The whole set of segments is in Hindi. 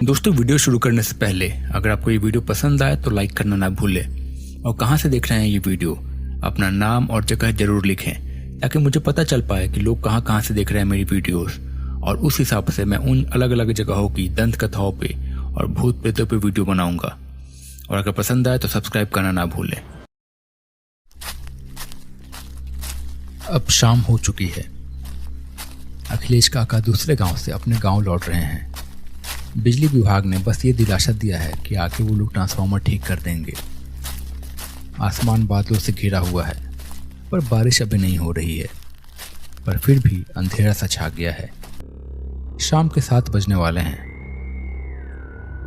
दोस्तों, वीडियो शुरू करने से पहले अगर आपको ये वीडियो पसंद आए तो लाइक करना ना भूलें और कहाँ से देख रहे हैं ये वीडियो अपना नाम और जगह जरूर लिखें ताकि मुझे पता चल पाए कि लोग कहाँ कहाँ से देख रहे हैं मेरी वीडियोस, और उस हिसाब से मैं उन अलग अलग जगहों की दंत कथाओं पे और भूत प्रेतों पे वीडियो बनाऊंगा। और अगर पसंद आए तो सब्सक्राइब करना ना भूलें। अब शाम हो चुकी है। अखिलेश काका दूसरे गांव से अपने गांव लौट रहे हैं। बिजली विभाग ने बस ये दिलासा दिया है कि आके वो लोग ट्रांसफार्मर ठीक कर देंगे। आसमान बादलों से घिरा हुआ है पर बारिश अभी नहीं हो रही है, पर फिर भी अंधेरा सा छा गया है। शाम के 7 बजने वाले हैं।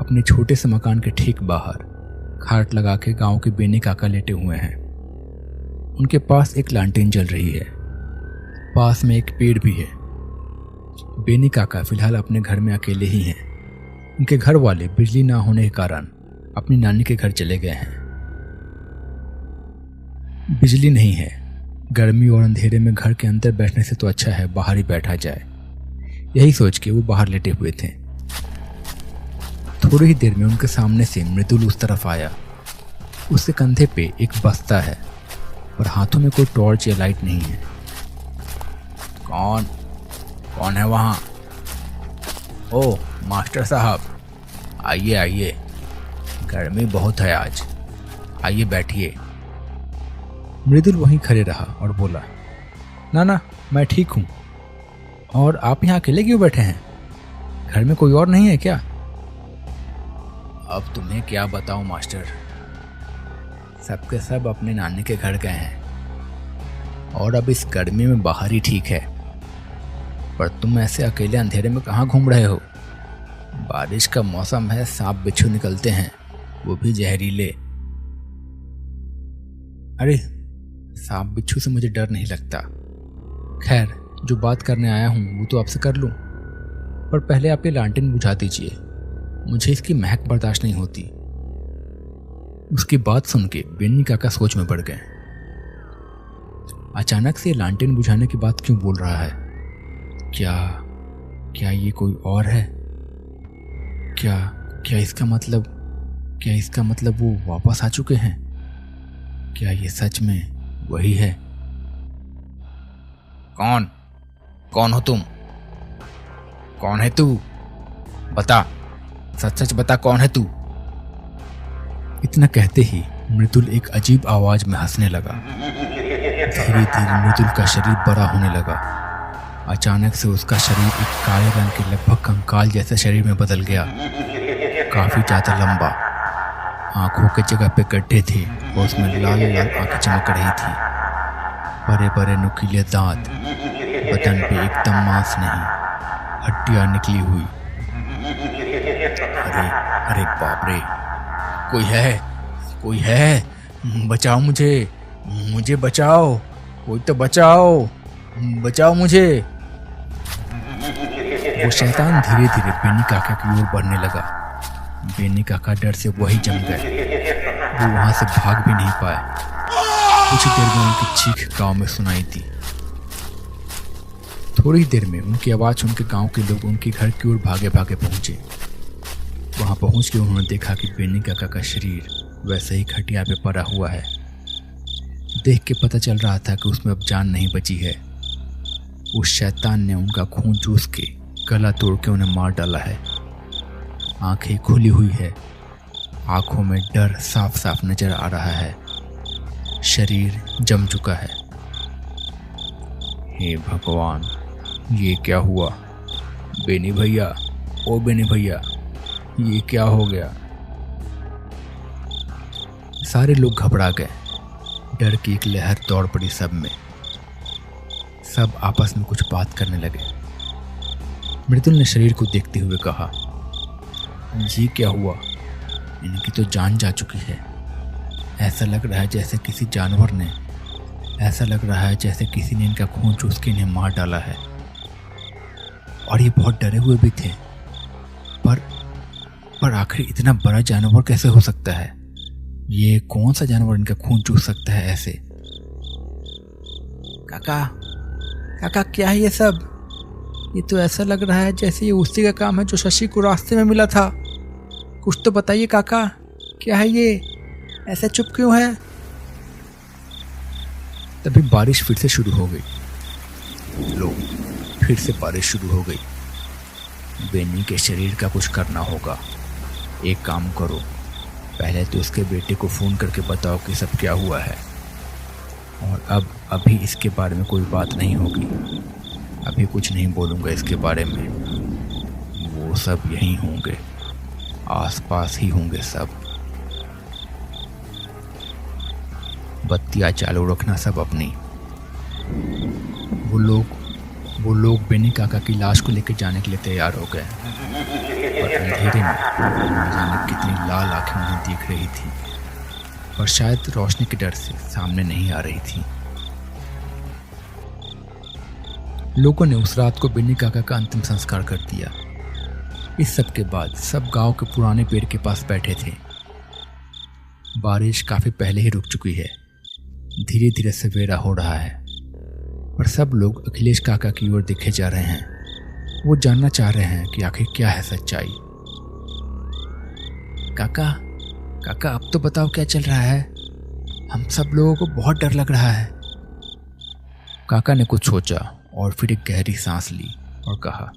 अपने छोटे से मकान के ठीक बाहर खाट लगा के गांव के बेनी काका लेटे हुए हैं। उनके पास एक लालटेन जल रही है। पास में एक पेड़ भी है। बेनी काका फिलहाल अपने घर में अकेले ही हैं। उनके घर वाले बिजली ना होने के कारण अपनी नानी के घर चले गए हैं। बिजली नहीं है। गर्मी और अंधेरे में घर के अंदर बैठने से तो अच्छा है बाहर ही बैठा जाए, यही सोच के वो बाहर लेटे हुए थे। थोड़ी ही देर में उनके सामने से मृदुल उस तरफ आया। उसके कंधे पे एक बस्ता है पर हाथों में कोई टॉर्च या लाइट नहीं है। कौन है वहाँ? ओ मास्टर साहब, आइए आइए, गर्मी बहुत है आज, आइए बैठिए। मृदुल वहीं खड़े रहा और बोला, ना मैं ठीक हूँ। और आप यहाँ अकेले क्यों बैठे हैं? घर में कोई और नहीं है क्या? अब तुम्हें क्या बताऊं मास्टर, सबके सब अपने नानी के घर गए हैं और अब इस गर्मी में बाहर ही ठीक है, पर तुम ऐसे अकेले अंधेरे में कहाँ घूम रहे हो? बारिश का मौसम है, सांप बिच्छू निकलते हैं, वो भी जहरीले। अरे सांप बिच्छू से मुझे डर नहीं लगता। खैर, जो बात करने आया हूँ वो तो आपसे कर लूँ, पर पहले आप ये लालटेन बुझा दीजिए, मुझे इसकी महक बर्दाश्त नहीं होती। उसकी बात सुन के बेनी काका सोच में पड़ गए। अचानक से लालटेन बुझाने की बात क्यों बोल रहा है? क्या ये कोई और है? क्या इसका मतलब वो वापस आ चुके हैं? क्या ये सच में वही है? कौन हो तुम? कौन है तू? बता, सच बता, कौन है तू? इतना कहते ही मृदुल एक अजीब आवाज में हंसने लगा। धीरे धीरे मृदुल का शरीर बड़ा होने लगा। अचानक से उसका शरीर एक काले रंग के लगभग कंकाल जैसे शरीर में बदल गया। काफी ज्यादा लंबा, आंखों के जगह पे गड्ढे थे और उसमें लाल आंखें चमक रही थी। बड़े बड़े नुकीले दांत, बदन पे एकदम मांस नहीं, हड्डियां निकली हुई। अरे बाप रे, कोई है, बचाओ मुझे बचाओ, कोई तो बचाओ मुझे। वो शैतान धीरे धीरे बेनी काका की ओर बढ़ने लगा। बेनी काका डर से वही जम गए। वो वहां से भाग भी नहीं पाए। कुछ देर में उनकी चीख गांव में सुनाई दी। थोड़ी देर में उनकी आवाज सुन के गांव के लोग उनके घर की ओर भागे पहुंचे। वहां पहुंच के उन्होंने देखा कि बेनी काका का शरीर वैसे ही खटिया पे पड़ा हुआ है। देख के पता चल रहा था कि उसमें अब जान नहीं बची है। उस शैतान ने उनका खून चूस के गला तोड़ के उन्हें मार डाला है। आंखें खुली हुई है, आंखों में डर साफ साफ नजर आ रहा है। शरीर जम चुका है। हे भगवान, ये क्या हुआ? बेनी भैया, ये क्या हो गया? सारे लोग घबरा गए। डर की एक लहर दौड़ पड़ी सब में। सब आपस में कुछ बात करने लगे। मृदुल ने शरीर को देखते हुए कहा, ये क्या हुआ? इनकी तो जान जा चुकी है। ऐसा लग रहा है जैसे किसी जानवर ने, इनका खून चूस के इन्हें मार डाला है। और ये बहुत डरे हुए भी थे। पर आखिर इतना बड़ा जानवर कैसे हो सकता है? ये कौन सा जानवर इनका खून चूस सकता है ऐसे? काका क्या है ये सब? ये तो ऐसा लग रहा है जैसे ये उसी का काम है जो शशि को रास्ते में मिला था। कुछ तो बताइए काका, क्या है ये, ऐसा चुप क्यों है? तभी बारिश फिर से शुरू हो गई। लो, फिर से बारिश शुरू हो गई। बेनी के शरीर का कुछ करना होगा। एक काम करो, पहले तो उसके बेटे को फ़ोन करके बताओ कि सब क्या हुआ है। और अभी इसके बारे में कोई बात नहीं होगी। अभी कुछ नहीं बोलूँगा इसके बारे में। वो सब यहीं होंगे, आसपास ही होंगे सब। बत्तियाँ चालू रखना सब अपनी। वो लोग बेनी काका की लाश को लेकर जाने के लिए तैयार हो गए। और अंधेरे में न जाने कितनी लाल आंखें उन्हें देख रही थी, पर शायद रोशनी के डर से सामने नहीं आ रही थी। लोगों ने उस रात को बेनी काका का अंतिम संस्कार कर दिया। इस सब के बाद सब गांव के पुराने पेड़ के पास बैठे थे। बारिश काफी पहले ही रुक चुकी है। धीरे धीरे सवेरा हो रहा है, और सब लोग अखिलेश काका की ओर देखे जा रहे हैं। वो जानना चाह रहे हैं कि आखिर क्या है सच्चाई। काका, काका अब तो बताओ क्या चल रहा है, हम सब लोगों को बहुत डर लग रहा है। काका ने कुछ सोचा और फिर एक गहरी सांस ली और कहा,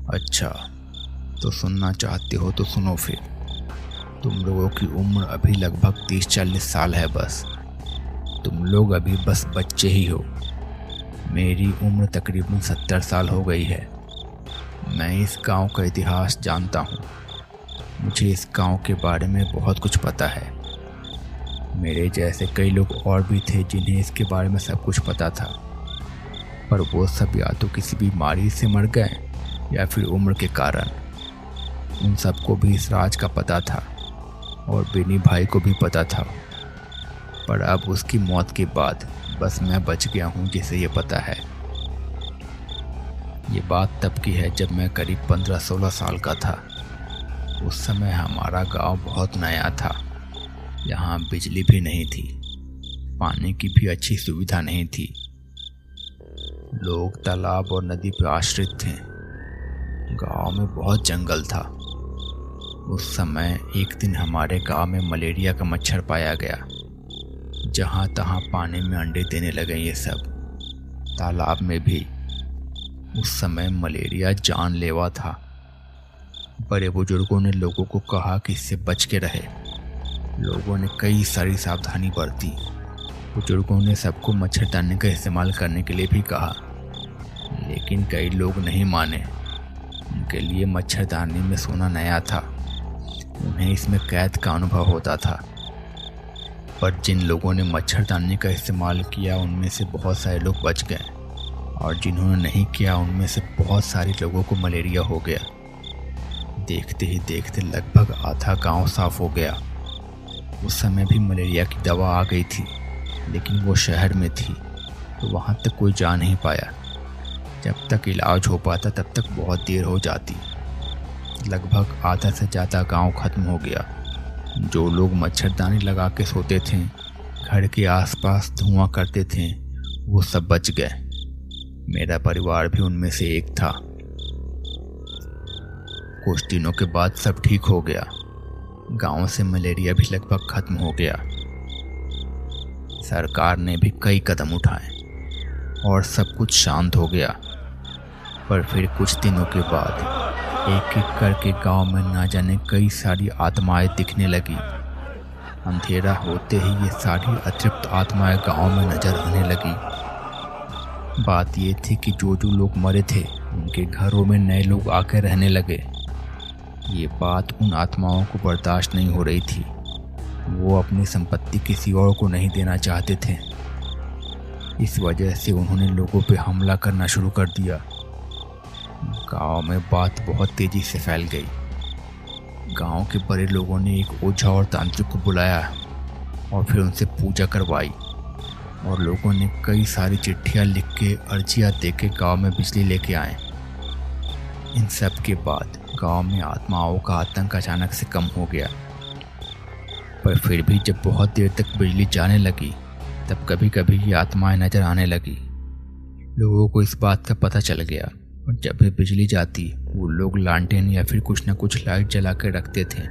अच्छा तो सुनना चाहते हो तो सुनो फिर। तुम लोगों की उम्र अभी लगभग 30-40 साल है बस। तुम लोग अभी बस बच्चे ही हो। मेरी उम्र तकरीबन 70 साल हो गई है। मैं इस गांव का इतिहास जानता हूँ। मुझे इस गांव के बारे में बहुत कुछ पता है। मेरे जैसे कई लोग और भी थे जिन्हें इसके बारे में सब कुछ पता था, पर वो सब या तो किसी बीमारी से मर गए या फिर उम्र के कारण। उन सबको भी इस राज का पता था और बेनी भाई को भी पता था, पर अब उसकी मौत के बाद बस मैं बच गया हूँ जिसे ये पता है। ये बात तब की है जब मैं करीब 15-16 साल का था। उस समय हमारा गांव बहुत नया था। यहाँ बिजली भी नहीं थी, पानी की भी अच्छी सुविधा नहीं थी। लोग तालाब और नदी पर आश्रित थे। गांव में बहुत जंगल था। उस समय एक दिन हमारे गांव में मलेरिया का मच्छर पाया गया। जहाँ तहाँ पानी में अंडे देने लगे ये सब, तालाब में भी। उस समय मलेरिया जानलेवा था। बड़े बुजुर्गों ने लोगों को कहा कि इससे बच के रहे। लोगों ने कई सारी सावधानी बरती। बुजुर्गों ने सबको मच्छरदानी का इस्तेमाल करने के लिए भी कहा, लेकिन कई लोग नहीं माने। उनके लिए मच्छरदानी में सोना नया था। उन्हें इसमें कैद का अनुभव होता था। पर जिन लोगों ने मच्छरदानी का इस्तेमाल किया उनमें से बहुत सारे लोग बच गए, और जिन्होंने नहीं किया उनमें से बहुत सारे लोगों को मलेरिया हो गया। देखते ही देखते लगभग आधा गांव साफ हो गया। उस समय भी मलेरिया की दवा आ गई थी, लेकिन वो शहर में थी तो वहाँ तक कोई जा नहीं पाया। जब तक इलाज हो पाता तब तक बहुत देर हो जाती। लगभग आधा से ज़्यादा गांव खत्म हो गया। जो लोग मच्छरदानी लगा के सोते थे, घर के आसपास धुआं करते थे, वो सब बच गए। मेरा परिवार भी उनमें से एक था। कुछ दिनों के बाद सब ठीक हो गया। गांव से मलेरिया भी लगभग खत्म हो गया। सरकार ने भी कई कदम उठाए और सब कुछ शांत हो गया। पर फिर कुछ दिनों के बाद एक एक करके गांव में ना जाने कई सारी आत्माएं दिखने लगी। अंधेरा होते ही ये सारी अतृप्त आत्माएं गांव में नजर आने लगी। बात ये थी कि जो लोग मरे थे उनके घरों में नए लोग आकर रहने लगे। ये बात उन आत्माओं को बर्दाश्त नहीं हो रही थी। वो अपनी संपत्ति किसी और को नहीं देना चाहते थे। इस वजह से उन्होंने लोगों पे हमला करना शुरू कर दिया। गांव में बात बहुत तेजी से फैल गई। गांव के बड़े लोगों ने एक ओझा और तांत्रिक को बुलाया और फिर उनसे पूजा करवाई, और लोगों ने कई सारी चिट्ठियां लिख के अर्जियां दे के गाँव में बिजली लेके आए। इन सब के बाद गांव में आत्माओं का आतंक अचानक से कम हो गया। पर फिर भी जब बहुत देर तक बिजली जाने लगी तब कभी कभी ये आत्माएं नजर आने लगी। लोगों को इस बात का पता चल गया, और जब भी बिजली जाती वो लोग लालटेन या फिर कुछ न कुछ लाइट जला के रखते थे,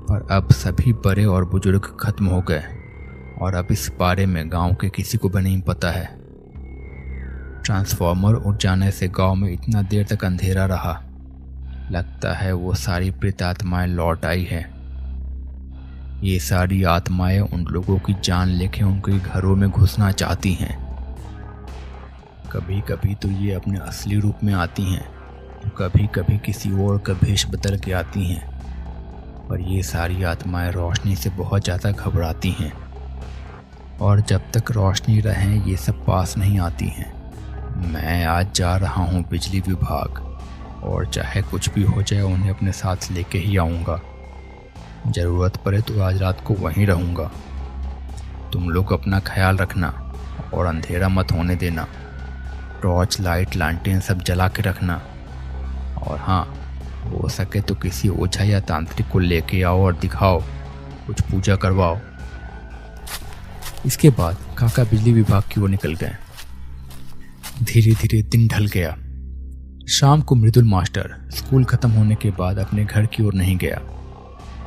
पर अब सभी बड़े और बुजुर्ग खत्म हो गए और अब इस बारे में गांव के किसी को भी नहीं पता है। ट्रांसफार्मर उठ जाने से गांव में इतना देर तक अंधेरा रहा, लगता है वो सारी प्रेतात्माएं लौट आई है। ये सारी आत्माएं उन लोगों की जान लेके उनके घरों में घुसना चाहती हैं। कभी कभी तो ये अपने असली रूप में आती हैं, तो कभी कभी किसी और का भेष बदल के आती हैं, पर ये सारी आत्माएं रोशनी से बहुत ज़्यादा घबराती हैं और जब तक रोशनी रहे ये सब पास नहीं आती हैं। मैं आज जा रहा हूँ बिजली विभाग, और चाहे कुछ भी हो जाए उन्हें अपने साथ लेके ही आऊँगा। ज़रूरत पड़े तो आज रात को वहीं रहूँगा। तुम लोग अपना ख्याल रखना और अंधेरा मत होने देना। टॉर्च लाइट लालटेन सब जला के रखना, और हाँ, हो सके तो किसी ओझा या तांत्रिक को लेके आओ और दिखाओ, कुछ पूजा करवाओ। इसके बाद काका बिजली विभाग की ओर निकल गए। धीरे धीरे दिन ढल गया। शाम को मृदुल मास्टर स्कूल खत्म होने के बाद अपने घर की ओर नहीं गया।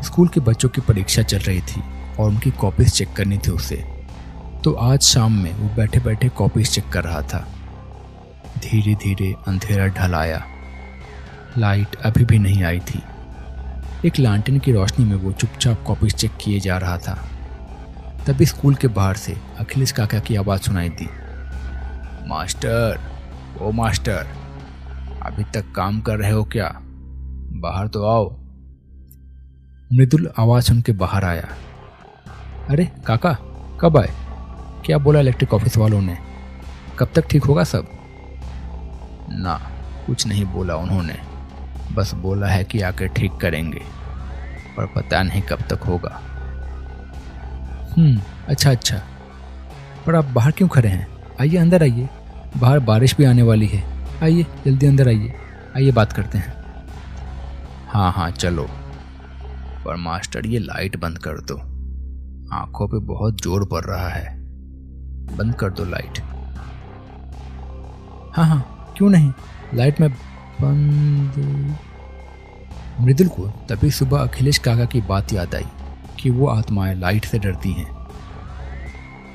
स्कूल के बच्चों की परीक्षा चल रही थी और उनकी कॉपीज चेक करनी थी उसे, तो आज शाम में वो बैठे बैठे कॉपीज चेक कर रहा था। धीरे धीरे अंधेरा ढल आया। लाइट अभी भी नहीं आई थी। एक लालटेन की रोशनी में वो चुपचाप कॉपीज चेक किए जा रहा था। तभी स्कूल के बाहर से अखिलेश काका की आवाज़ सुनाई दी। मास्टर, ओ मास्टर, अभी तक काम कर रहे हो क्या? बाहर तो आओ। मृदुल आवाज़ सुन के बाहर आया। अरे काका, कब आए? क्या बोला इलेक्ट्रिक ऑफिस वालों ने? कब तक ठीक होगा सब? ना, कुछ नहीं बोला उन्होंने, बस बोला है कि आकर ठीक करेंगे, पर पता नहीं कब तक होगा। अच्छा, पर आप बाहर क्यों खड़े हैं? आइए अंदर आइए, बाहर बारिश भी आने वाली है। आइए जल्दी अंदर आइए बात करते हैं। हाँ चलो, पर मास्टर ये लाइट बंद कर दो, आंखों पे बहुत जोर पड़ रहा है। बंद कर दो लाइट। हाँ, क्यों नहीं, लाइट में बंद। मृदुल को तभी सुबह अखिलेश काका की बात याद आई कि वो आत्माएं लाइट से डरती हैं।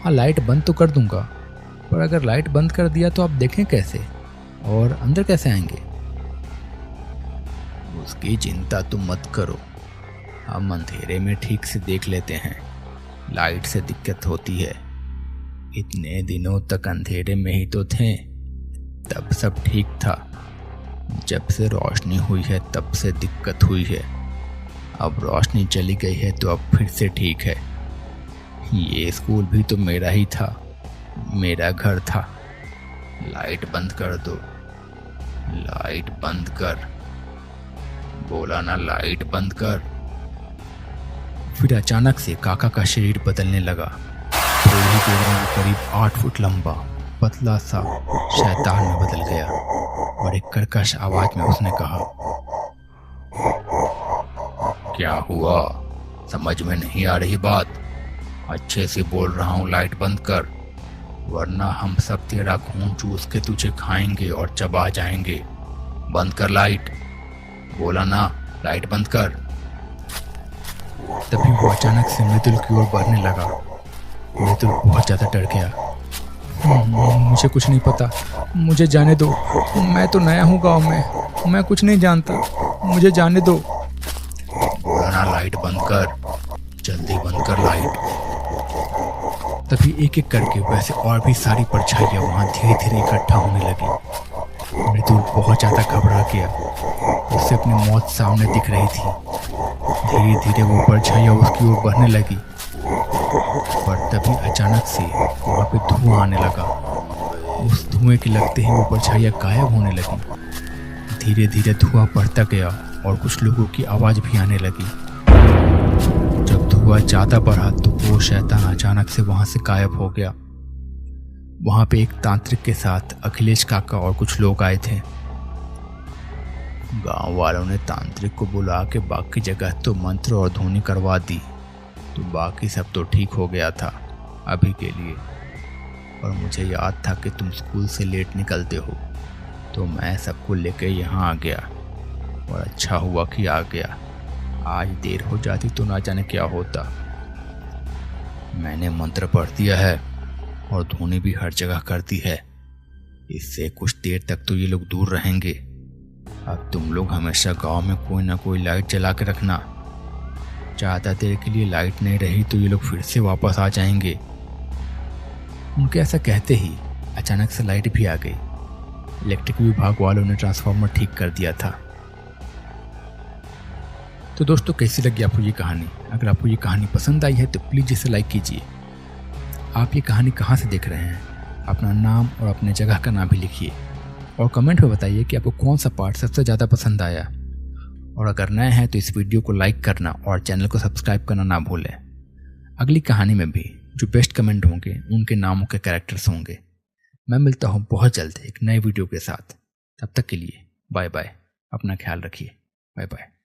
हाँ, लाइट बंद तो कर दूंगा, पर अगर लाइट बंद कर दिया तो आप देखें कैसे और अंदर कैसे आएंगे? उसकी चिंता तुम मत करो, हम अंधेरे में ठीक से देख लेते हैं। लाइट से दिक्कत होती है, इतने दिनों तक अंधेरे में ही तो थे, तब सब ठीक था। जब से रोशनी हुई है तब से दिक्कत हुई है। अब रोशनी चली गई है तो अब फिर से ठीक है। ये स्कूल भी तो मेरा ही था, मेरा घर था। लाइट बंद कर दो, लाइट बंद कर, बोला ना लाइट बंद कर। फिर अचानक से काका का शरीर बदलने लगा। थोड़ी ही देर में वो करीब 8 फुट लंबा पतला सा शैतान में बदल गया और एक कर्कश आवाज में उसने कहा, क्या हुआ? समझ में नहीं आ रही बात? अच्छे से बोल रहा हूँ, लाइट बंद कर, वरना हम सब तेरा खून चूस के तुझे खाएंगे और चबा जाएंगे। बंद कर लाइट, बोला ना लाइट बंद कर। तभी वो अचानक से मृदुल की ओर बढ़ने लगा। मृदुल बहुत ज्यादा डर गया। मुझे कुछ नहीं पता, मुझे जाने दो, मैं तो नया हूँ गांव में, मैं कुछ नहीं जानता, मुझे जाने दो। बोला ना लाइट बंद कर, जल्दी बंद कर लाइट। तभी एक एक करके वैसे और भी सारी परछाइयां वहां धीरे धीरे इकट्ठा होने लगी। मृदुल बहुत ज्यादा घबरा गया, उसे अपनी मौत सामने दिख रही थी। धीरे धीरे वो परछाइयां उसकी ओर बढ़ने लगी, पर तभी अचानक से वहां पे धुआं आने लगा। उस धुएं के लगते ही वो परछाइयां गायब होने लगी। धीरे धीरे धुआं बढ़ता गया और कुछ लोगों की आवाज भी आने लगी। जब धुआं ज्यादा बढ़ा तो वो शैतान अचानक से वहां से गायब हो गया। वहां पे एक तांत्रिक के साथ अखिलेश काका और कुछ लोग आए थे। गांव वालों ने तांत्रिक को बुला के बाकी जगह तो मंत्र और धुनी करवा दी, तो बाकी सब तो ठीक हो गया था अभी के लिए। और मुझे याद था कि तुम स्कूल से लेट निकलते हो, तो मैं सबको लेकर यहाँ आ गया और अच्छा हुआ कि आ गया। आज देर हो जाती तो ना जाने क्या होता। मैंने मंत्र पढ़ दिया है और ध्वनि भी हर जगह कर दी है। इससे कुछ देर तक तो ये लोग दूर रहेंगे। अब तुम लोग हमेशा गांव में कोई ना कोई लाइट जला के रखना। ज़्यादा देर के लिए लाइट नहीं रही तो ये लोग फिर से वापस आ जाएंगे। उनके ऐसा कहते ही अचानक से लाइट भी आ गई। इलेक्ट्रिक विभाग वालों ने ट्रांसफार्मर ठीक कर दिया था। तो दोस्तों, कैसी लगी आपको ये कहानी? अगर आपको ये कहानी पसंद आई है तो प्लीज़ इसे लाइक कीजिए। आप ये कहानी कहाँ से देख रहे हैं? अपना नाम और अपने जगह का नाम भी लिखिए और कमेंट में बताइए कि आपको कौन सा पार्ट सबसे ज़्यादा पसंद आया। और अगर नए हैं तो इस वीडियो को लाइक करना और चैनल को सब्सक्राइब करना ना भूलें। अगली कहानी में भी जो बेस्ट कमेंट होंगे उनके नामों के कैरेक्टर्स होंगे। मैं मिलता हूँ बहुत जल्द एक नए वीडियो के साथ। तब तक के लिए बाय बाय। अपना ख्याल रखिए। Bye bye.